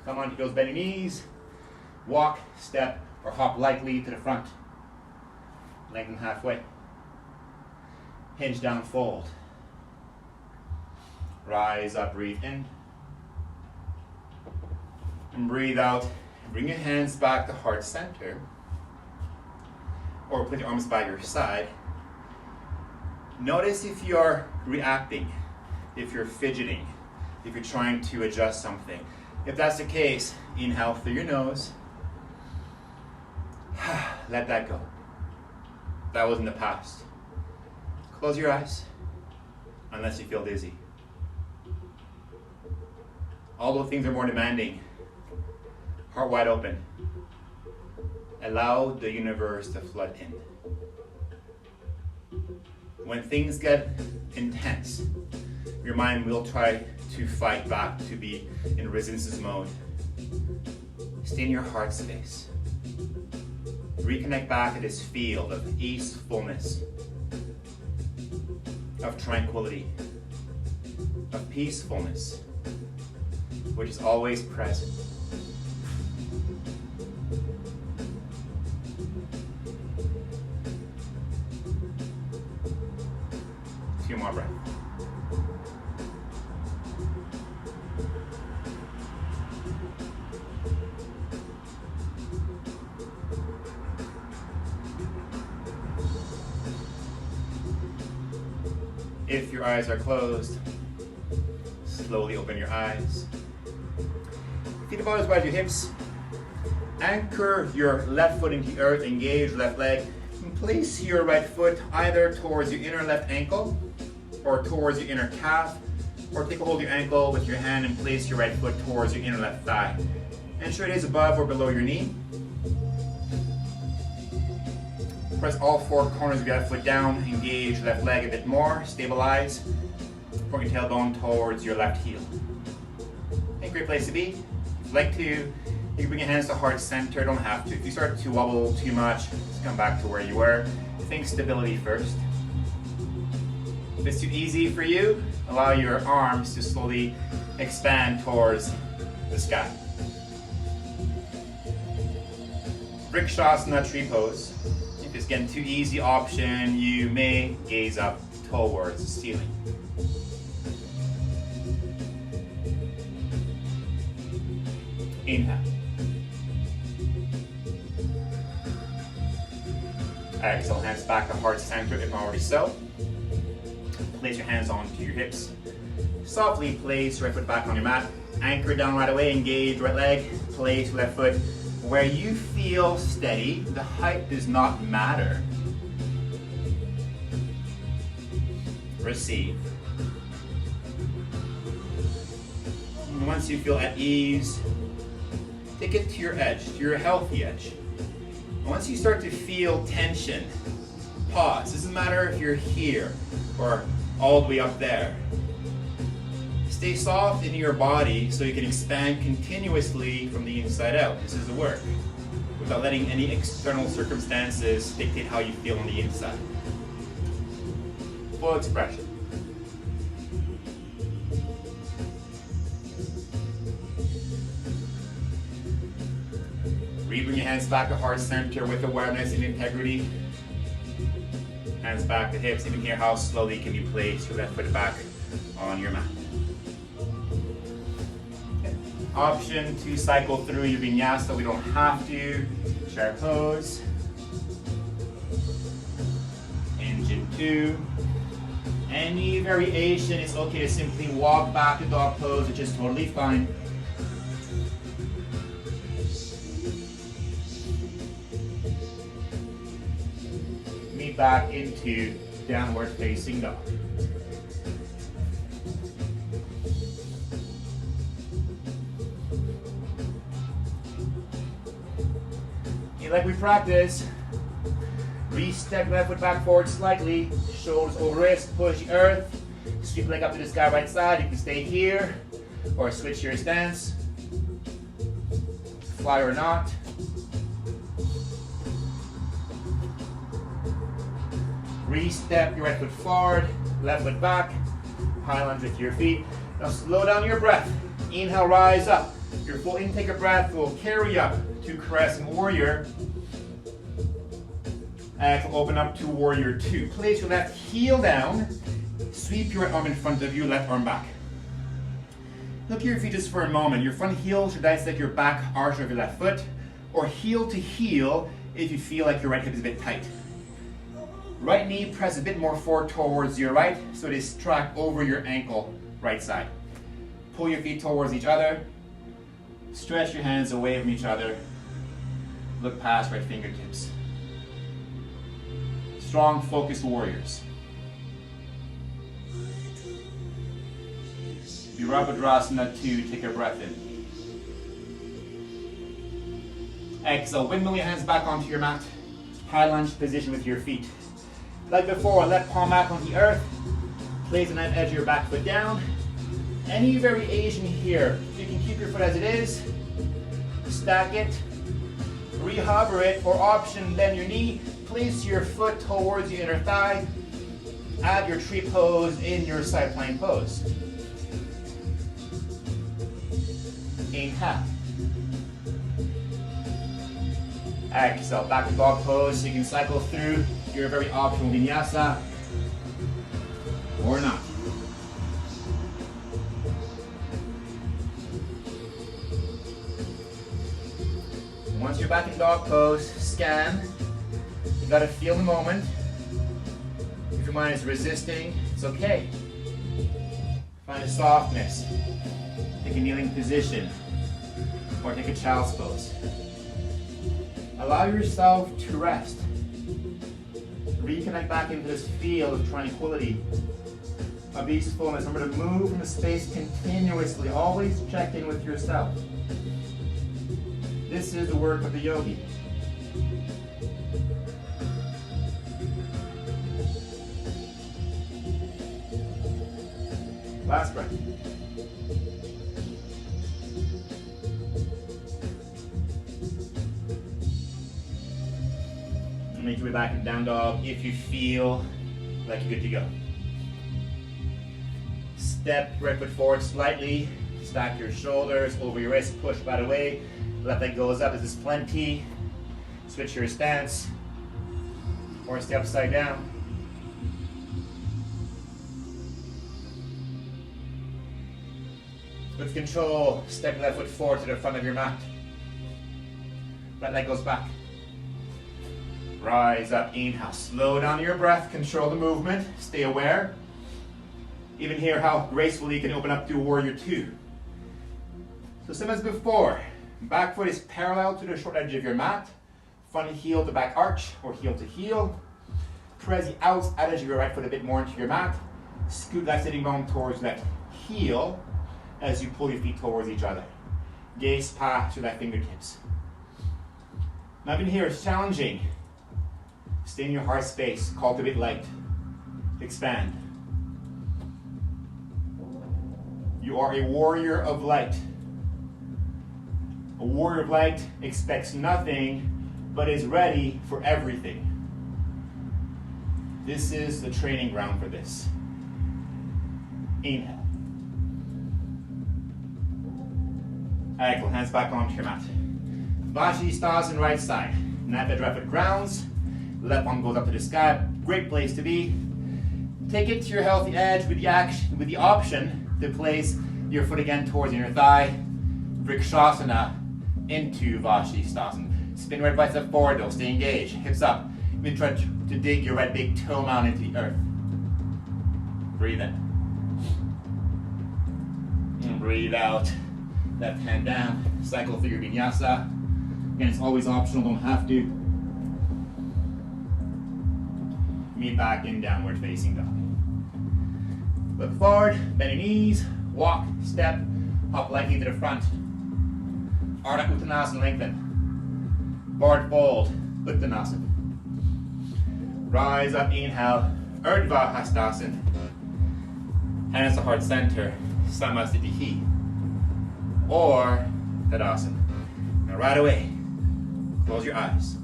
Come onto those bending knees. Walk, step, or hop lightly to the front. Lengthen halfway. Hinge down, fold. Rise up, breathe in. And breathe out. Bring your hands back to heart center. Or put your arms by your side. Notice if you're reacting, if you're fidgeting, if you're trying to adjust something. If that's the case, inhale through your nose. Let that go. That was in the past. Close your eyes, unless you feel dizzy. Although things are more demanding, heart wide open. Allow the universe to flood in. When things get intense, your mind will try to fight back, to be in resistance mode. Stay in your heart space. Reconnect back to this field of easefulness, of tranquility, of peacefulness, which is always present. Two more breaths. If your eyes are closed, slowly open your eyes. Feet about as wide as your hips. Anchor your left foot into the earth, engage left leg, and place your right foot either towards your inner left ankle or towards your inner calf, or take a hold of your ankle with your hand and place your right foot towards your inner left thigh. Ensure it is above or below your knee. Press all four corners of your left foot down, engage left leg a bit more, stabilize, point your tailbone towards your left heel. A great place to be. If you'd like to, you can bring your hands to heart center, don't have to. If you start to wobble too much, just come back to where you were. Think stability first. If it's too easy for you, allow your arms to slowly expand towards the sky. Vrikshasana tree pose. If it's getting too easy option, you may gaze up towards the ceiling. Inhale. Exhale, hands back to heart center if not already so. Place your hands onto your hips. Softly place right foot back on your mat. Anchor down right away, engage right leg. Place left foot where you feel steady. The height does not matter. Receive. And once you feel at ease, take it to your edge, to your healthy edge. And once you start to feel tension, pause. Doesn't matter if you're here or all the way up there. Stay soft in your body so you can expand continuously from the inside out. This is the work, without letting any external circumstances dictate how you feel on the inside. Full expression. Bring your hands back to heart center with awareness and integrity. Hands back to hips. Even here, how slowly can you place your left foot back on your mat. Okay. Option to cycle through your vinyasa. We don't have to. Chair pose. Engine 2. Any variation, it's okay to simply walk back to dog pose, which is totally fine. Back into downward facing dog. Okay, like we practice, re-step left foot back forward slightly, shoulders over wrist, push the earth, sweep leg up to the sky right side. You can stay here or switch your stance, fly or not. Re-step your right foot forward, left foot back, high lunge with your feet. Now slow down your breath. Inhale, rise up. Your full intake of breath will carry up to crescent warrior. Exhale, open up to warrior 2. Place your left heel down. Sweep your right arm in front of you, left arm back. Look at your feet just for a moment. Your front heel should dissect your back arch of your left foot, or heel to heel if you feel like your right hip is a bit tight. Right knee press a bit more forward towards your right, so it is tracked over your ankle, right side. Pull your feet towards each other. Stretch your hands away from each other. Look past right fingertips. Strong, focused warriors. Virabhadrasana 2, take a breath in. Exhale, windmill your hands back onto your mat. High lunge position with your feet. Like before, left palm back on the earth. Place on that edge of your back foot down. Any variation here, you can keep your foot as it is. Stack it. Rehover it, or option, bend your knee. Place your foot towards your inner thigh. Add your tree pose in your side plank pose. Inhale. Exhale, back to dog pose, so you can cycle through your very optional vinyasa, or not. Once you're back in dog pose, scan. You gotta feel the moment. If your mind is resisting, it's okay. Find a softness. Take a kneeling position, or take a child's pose. Allow yourself to rest. Reconnect back into this field of tranquility, of easefulness. Remember to move from the space continuously. Always check in with yourself. This is the work of the yogi. Last breath. Make your way back in down dog if you feel like you're good to go. Step right foot forward slightly. Stack your shoulders over your wrist. Push right away. Left leg goes up. This is plenty. Switch your stance. Or stay upside down. With control, step your left foot forward to the front of your mat. Right leg goes back. Rise up, inhale, slow down your breath, control the movement, stay aware. Even hear how gracefully you can open up to warrior two. So same as before, back foot is parallel to the short edge of your mat, front heel to back arch or heel to heel. Press the outside edge of your right foot a bit more into your mat. Scoot that sitting bone towards left heel as you pull your feet towards each other. Gaze past your left fingertips. Now even here is challenging. Stay in your heart space, cultivate light, expand. You are a warrior of light. A warrior of light expects nothing, but is ready for everything. This is the training ground for this. Inhale. Excellent, hands back onto your mat. Vashi Power right side. Now that right foot grounds. Left arm goes up to the sky. Great place to be. Take it to your healthy edge with the option to place your foot again towards your inner thigh. Vrikshasana into Vashi Power. Spin right bicep forward though. Stay engaged. Hips up. Even try to dig your right big toe mound into the earth. Breathe in. And breathe out. Left hand down. Cycle through your vinyasa. Again, it's always optional. Don't have to. Meet back in downward facing dog. Look forward, bend your knees, walk, step, hop lightly to the front. Ardha Uttanasana, lengthen. Forward fold, Uttanasana. Rise up, inhale, Urdhva Hastasana. Hands to heart center, Samasthiti. Or Tadasana. Now right away, close your eyes.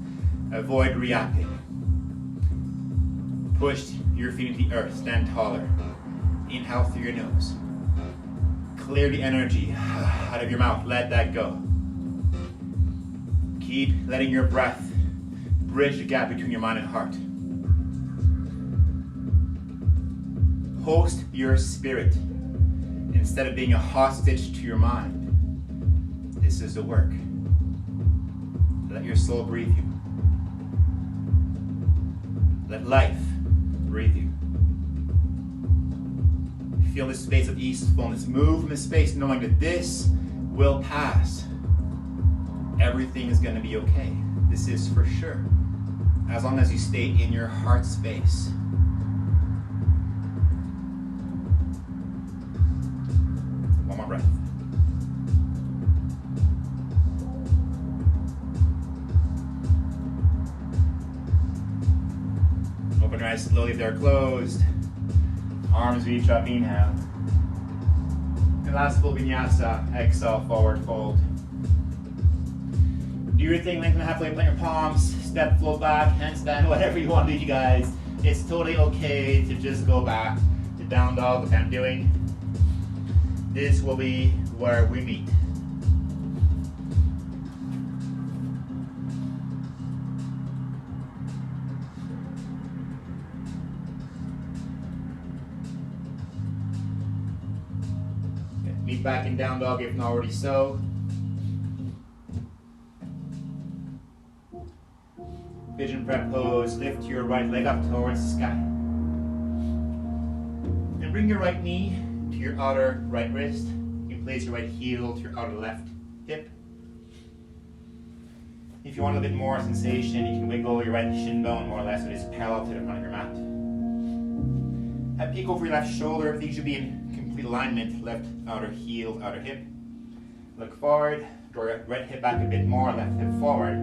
Avoid reacting. Push your feet into the earth, stand taller. Inhale through your nose. Clear the energy out of your mouth, let that go. Keep letting your breath bridge the gap between your mind and heart. Host your spirit instead of being a hostage to your mind. This is the work. Let your soul breathe you. Let life breathe you. Feel this space of easefulness. Move from this space knowing that this will pass. Everything is going to be okay. This is for sure. As long as you stay in your heart space. One more breath. Open your eyes slowly if they're closed. Arms reach up, inhale. And last full vinyasa, exhale, forward fold. Do your thing, lengthen halfway, plant your palms, step, float back, handstand, whatever you want to do, you guys. It's totally okay to just go back to down dog, like I'm doing. This will be where we meet. Meet back in down dog if not already so. Pigeon prep pose, lift your right leg up towards the sky. And bring your right knee to your outer right wrist. You can place your right heel to your outer left hip. If you want a bit more sensation, you can wiggle your right shin bone more or less so it is parallel to the front of your mat. Have peek over your left shoulder. Everything should be in complete alignment. Left outer heel, outer hip. Look forward. Draw your right hip back a bit more. Left hip forward.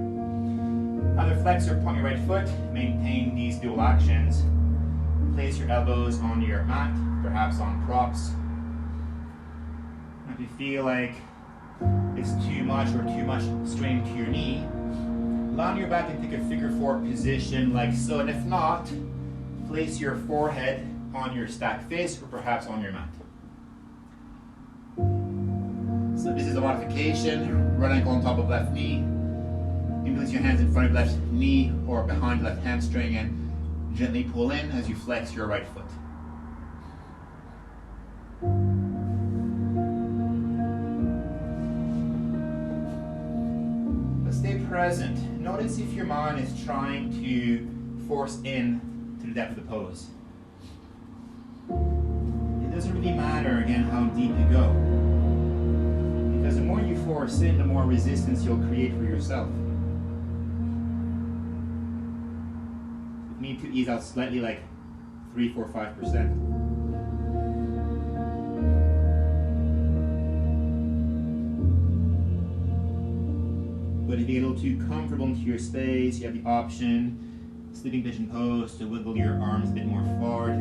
Other flexor, point your right foot. Maintain these dual actions. Place your elbows on your mat, perhaps on props. If you feel like it's too much or too much strain to your knee, lie on your back and take a figure four position like so. And if not, place your forehead on your stacked fist or perhaps on your mat. So this is a modification. Right ankle on top of left knee. You can place your hands in front of left knee or behind left hamstring and gently pull in as you flex your right foot. But stay present. Notice if your mind is trying to force in to the depth of the pose. It doesn't really matter, again, how deep you go. Because the more you force in, the more resistance you'll create for yourself. Need to ease out slightly, like 3, 4, 5%. But if you get a little too comfortable into your space, you have the option, sleeping pigeon pose, to wiggle your arms a bit more forward.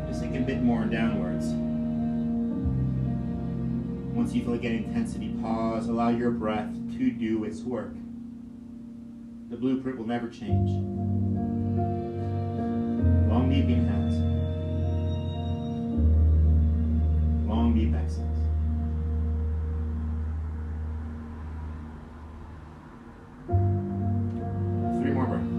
Just sink a bit more downwards. Once you feel again intensity, pause, allow your breath to do its work. The blueprint will never change. Long deep inhales. Long deep exhales. Three more breaths.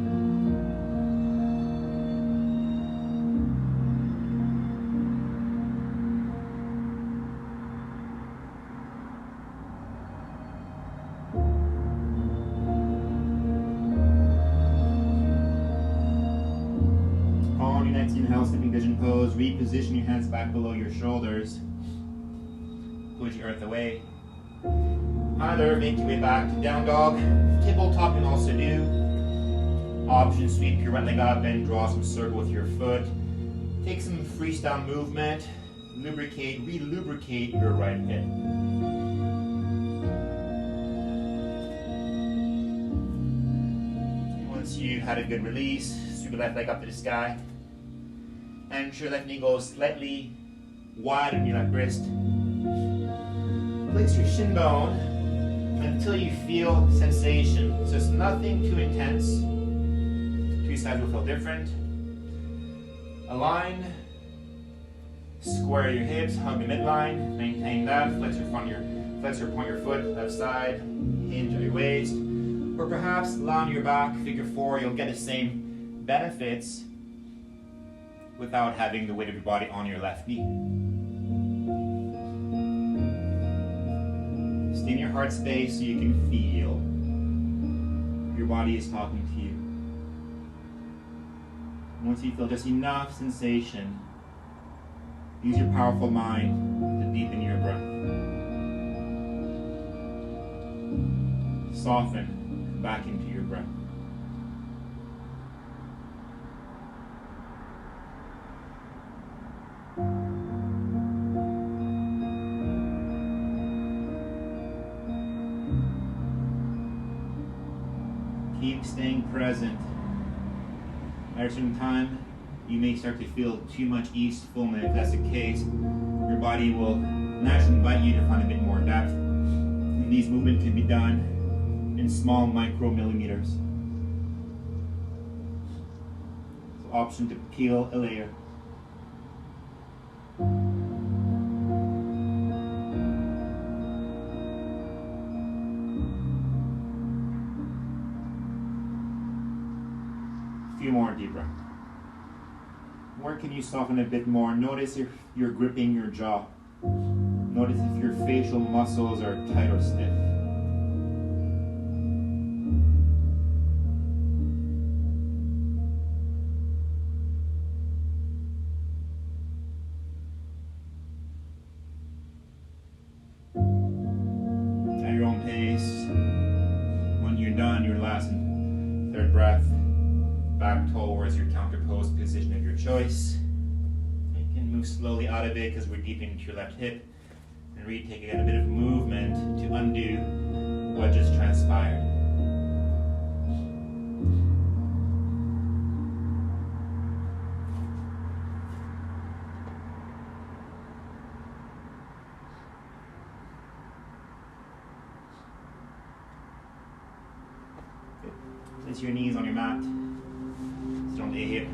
Inhale, sleeping pigeon pose. Reposition your hands back below your shoulders. Push your earth away. Either make your way back to down dog. Tabletop can also do. Option, sweep your right leg up and draw some circle with your foot. Take some freestyle movement. Lubricate, re-lubricate your right hip. Once you've had a good release, sweep your left leg up to the sky. And ensure left knee goes slightly wide on your left wrist. Place your shin bone until you feel sensation. So it's nothing too intense. Two sides will feel different. Align. Square your hips, hug the midline, maintain that. Flex your point your foot, left side, hinge at your waist. Or perhaps lie on your back, figure four, you'll get the same benefits without having the weight of your body on your left knee. Stay in your heart space so you can feel your body is talking to you. Once you feel just enough sensation, use your powerful mind to deepen your breath. Soften back into your breath. Keep staying present. At a certain time, you may start to feel too much easefulness. If that's the case, your body will naturally invite you to find a bit more depth. And these movements can be done in small micromillimeters. So option to peel a layer. Few more deep breaths. Where can you soften a bit more? Notice if you're gripping your jaw. Notice if your facial muscles are tight or stiff. At your own pace, when you're done, your last and third breath, back towards your counterposed position of your choice. You can move slowly out of it because we're deep into your left hip, and really take again a bit of movement to undo what just transpired. Place your knees on your mat. Sit on the hip.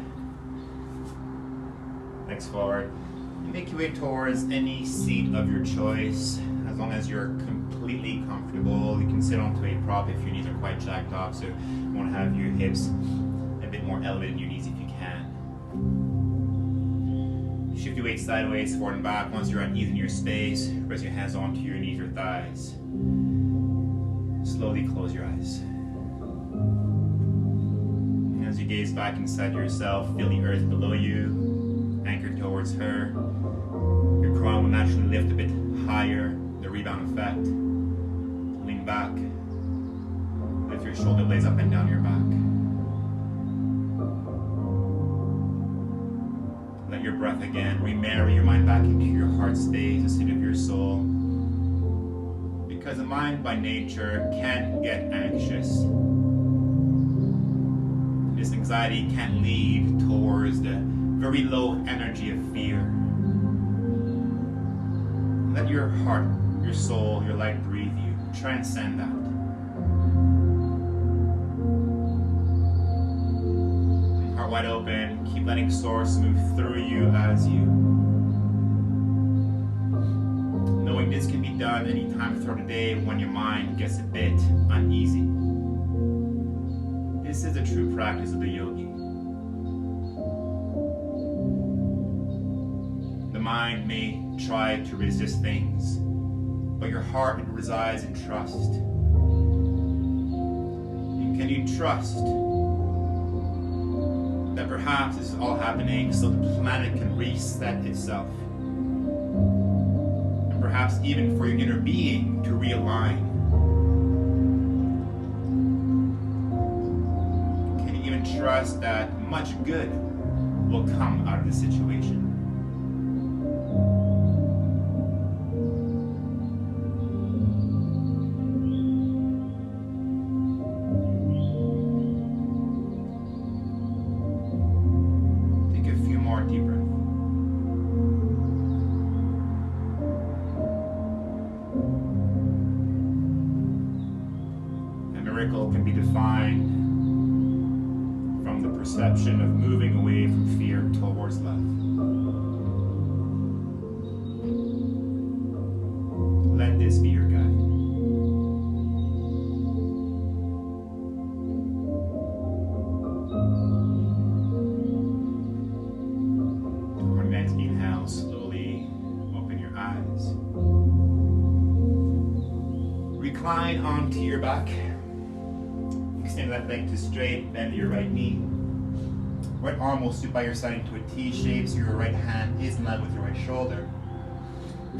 Legs forward. And make your way towards any seat of your choice. As long as you're completely comfortable, you can sit onto a prop if your knees are quite jacked up. So you want to have your hips a bit more elevated than your knees if you can. Shift your weight sideways, forward and back. Once you're at ease in your space, press your hands onto your knees or thighs. Slowly close your eyes. As you gaze back inside yourself, feel the earth below you, anchored towards her. Your crown will naturally lift a bit higher, the rebound effect. Lean back, lift your shoulder blades up and down your back. Let your breath again remarry your mind back into your heart space, the seat of your soul. Because the mind by nature can get anxious. This anxiety can lead towards the very low energy of fear. Let your heart, your soul, your light breathe you. Transcend that. Heart wide open. Keep letting Source move through you as you. Knowing this can be done any time throughout the day when your mind gets a bit uneasy. This is the true practice of the yogi. The mind may try to resist things, but your heart resides in trust. And can you trust that perhaps this is all happening so the planet can reset itself? And perhaps even for your inner being to realign. Trust that much good will come out of the situation. Take a few more deep breaths. A miracle can be defined from the perception of moving away from fear towards love. Let this be your guide. On your next inhale, slowly open your eyes. Recline onto your back. Extend that leg to straight, bend your right knee. Right arm will scoot by your side into a T shape, so your right hand is in line with your right shoulder.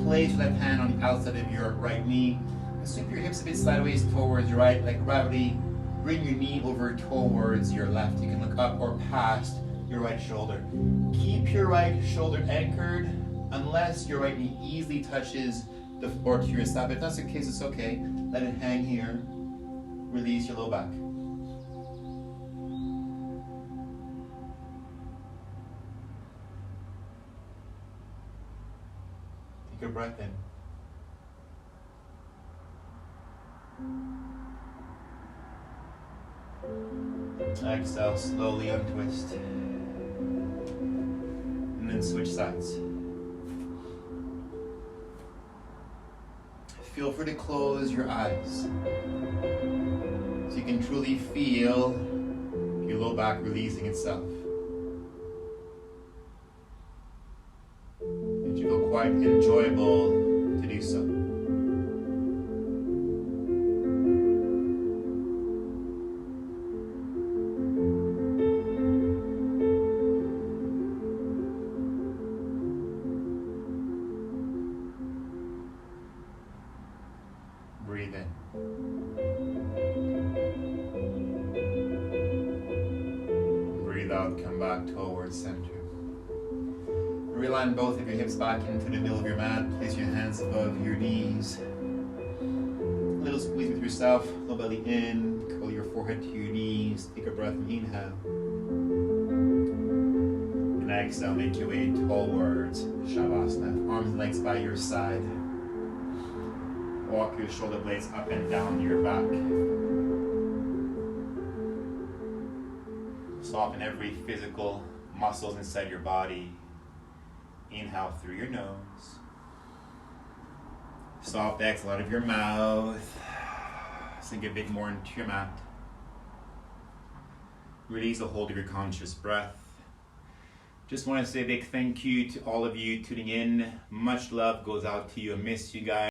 Place your left hand on the outside of your right knee. Sweep your hips a bit sideways towards your right, like gravity. Bring your knee over towards your left. You can look up or past your right shoulder. Keep your right shoulder anchored unless your right knee easily touches the floor to your side. But if that's the case, it's okay. Let it hang here. Release your low back. Take a breath in. Exhale, slowly untwist. And then switch sides. Feel free to close your eyes so you can truly feel your low back releasing itself. It should feel quite enjoyable to do so. Breathe in. breathe out, come back towards center. Realign both of your hips back into the middle of your mat. Place your hands above your knees. A little squeeze with yourself, low belly in, curl your forehead to your knees. Take a breath and inhale. And exhale, make your way towards Shavasana. Arms and legs by your side. Walk your shoulder blades up and down your back. Soften every physical muscles inside your body. Inhale through your nose. Soft exhale out of your mouth. Sink a bit more into your mat. Release the hold of your conscious breath. Just want to say a big thank you to all of you tuning in. Much love goes out to you. I miss you guys.